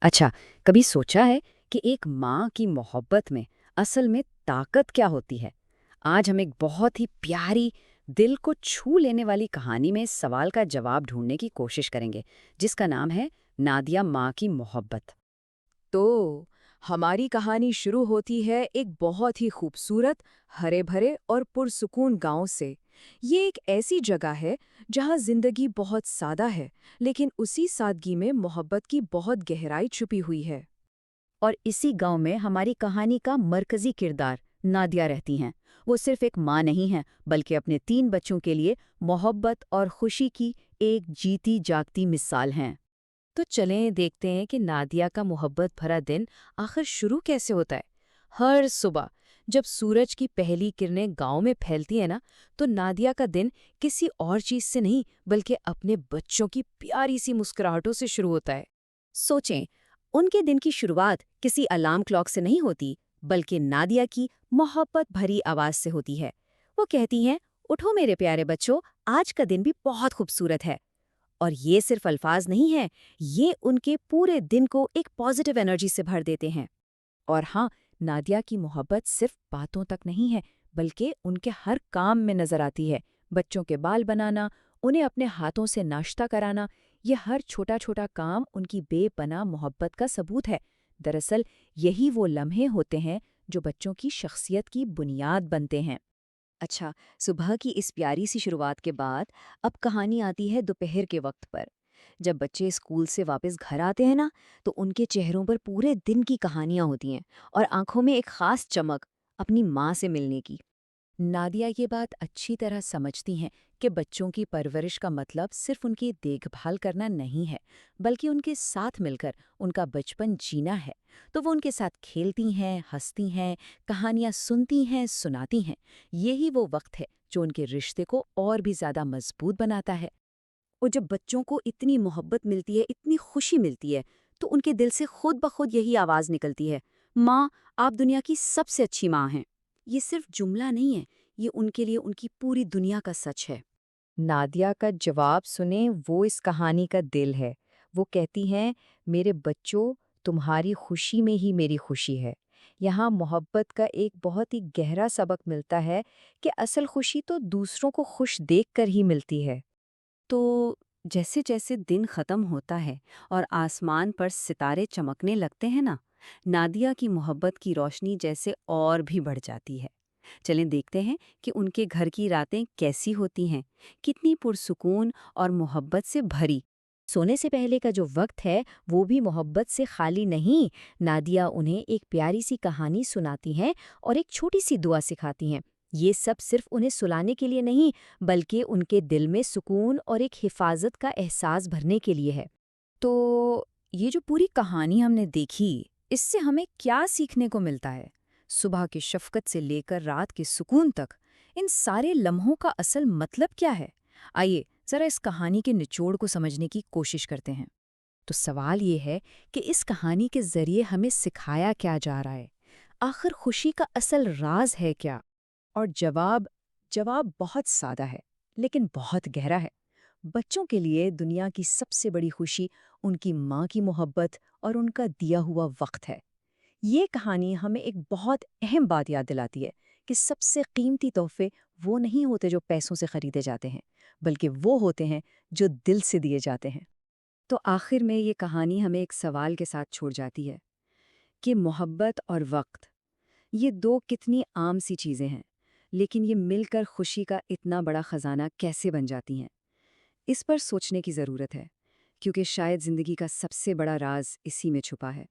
अच्छा, कभी सोचा है कि एक माँ की मोहब्बत में असल में ताकत क्या होती है? आज हम एक बहुत ही प्यारी, दिल को छू लेने वाली कहानी में इस सवाल का जवाब ढूंढने की कोशिश करेंगे, जिसका नाम है नादिया माँ की मोहब्बत। तो हमारी कहानी शुरू होती है एक बहुत ही खूबसूरत, हरे भरे और पुरसुकून गांव से। ये एक ऐसी जगह है जहां जिंदगी बहुत सादा है, लेकिन उसी सादगी में मोहब्बत की बहुत गहराई छुपी हुई है। और इसी गांव में हमारी कहानी का मरकजी किरदार नादिया रहती हैं। वो सिर्फ एक माँ नहीं हैं, बल्कि अपने 3 बच्चों के लिए मोहब्बत और खुशी की एक जीती जागती मिसाल हैं। तो चलें देखते हैं कि नादिया का मोहब्बत भरा दिन आखिर शुरू कैसे होता है। हर सुबह जब सूरज की पहली किरणें गांव में फैलती है ना, तो नादिया का दिन किसी और चीज से नहीं बल्कि अपने बच्चों की प्यारी सी मुस्कुराहटों से शुरू होता है। सोचें, उनके दिन की शुरुआत किसी अलार्म क्लॉक से नहीं होती, बल्कि नादिया की मोहब्बत भरी आवाज से होती है। वो कहती हैं, उठो मेरे प्यारे बच्चों, आज का दिन भी बहुत खूबसूरत है। और ये सिर्फ अल्फाज नहीं है, ये उनके पूरे दिन को एक पॉजिटिव एनर्जी से भर देते हैं। और हाँ, नादिया की मोहब्बत सिर्फ बातों तक नहीं है, बल्कि उनके हर काम में नजर आती है। बच्चों के बाल बनाना, उन्हें अपने हाथों से नाश्ता कराना, ये हर छोटा छोटा काम उनकी बेपनाह मोहब्बत का सबूत है। दरअसल यही वो लम्हे होते हैं जो बच्चों की शख्सियत की बुनियाद बनते हैं। अच्छा, सुबह की इस प्यारी सी शुरुआत के बाद अब कहानी आती है दोपहर के वक्त पर। जब बच्चे स्कूल से वापस घर आते हैं ना, तो उनके चेहरों पर पूरे दिन की कहानियां होती हैं और आंखों में एक खास चमक, अपनी माँ से मिलने की। नादिया ये बात अच्छी तरह समझती हैं कि बच्चों की परवरिश का मतलब सिर्फ उनकी देखभाल करना नहीं है, बल्कि उनके साथ मिलकर उनका बचपन जीना है। तो वो उनके साथ खेलती हैं, हंसती हैं, कहानियां सुनती हैं, सुनाती हैं। यही वो वक्त है जो उनके रिश्ते को और भी ज्यादा मजबूत बनाता है। और जब बच्चों को इतनी मोहब्बत मिलती है, इतनी खुशी मिलती है, तो उनके दिल से खुद ब खुद यही आवाज़ निकलती है, माँ, आप दुनिया की सबसे अच्छी माँ हैं। ये सिर्फ जुमला नहीं है, ये उनके लिए उनकी पूरी दुनिया का सच है। नादिया का जवाब सुने, वो इस कहानी का दिल है। वो कहती हैं, मेरे बच्चों, तुम्हारी खुशी में ही मेरी खुशी है। यहाँ मोहब्बत का एक बहुत ही गहरा सबक मिलता है कि असल खुशी तो दूसरों को खुश देखकर ही मिलती है। तो जैसे जैसे दिन खत्म होता है और आसमान पर सितारे चमकने लगते हैं ना, नादिया की मोहब्बत की रोशनी जैसे और भी बढ़ जाती है। चलें देखते हैं कि उनके घर की रातें कैसी होती हैं, कितनी पुरसुकून और मोहब्बत से भरी। सोने से पहले का जो वक्त है, वो भी मोहब्बत से खाली नहीं। नादिया उन्हें एक प्यारी सी कहानी सुनाती हैं और एक छोटी सी दुआ सिखाती हैं। ये सब सिर्फ उन्हें सुलाने के लिए नहीं, बल्कि उनके दिल में सुकून और एक हिफाजत का एहसास भरने के लिए है। तो ये जो पूरी कहानी हमने देखी, इससे हमें क्या सीखने को मिलता है? सुबह की शफ़क़त से लेकर रात के सुकून तक, इन सारे लम्हों का असल मतलब क्या है? आइए, ज़रा इस कहानी के निचोड़ को समझने की कोशिश करते हैं। तो सवाल ये है कि इस कहानी के ज़रिए हमें सिखाया क्या जा रहा है? आखिर खुशी का असल राज़ है क्या? और जवाब जवाब बहुत सादा है, लेकिन बहुत गहरा है। बच्चों के लिए दुनिया की सबसे बड़ी खुशी उनकी माँ की मोहब्बत और उनका दिया हुआ वक्त है। ये कहानी हमें एक बहुत अहम बात याद दिलाती है कि सबसे कीमती तोहफे वो नहीं होते जो पैसों से खरीदे जाते हैं, बल्कि वो होते हैं जो दिल से दिए जाते हैं। तो आखिर में ये कहानी हमें एक सवाल के साथ छोड़ जाती है कि मोहब्बत और वक्त, ये दो कितनी आम सी चीज़ें हैं, लेकिन ये मिलकर खुशी का इतना बड़ा खजाना कैसे बन जाती हैं। इस पर सोचने की ज़रूरत है, क्योंकि शायद ज़िंदगी का सबसे बड़ा राज इसी में छुपा है।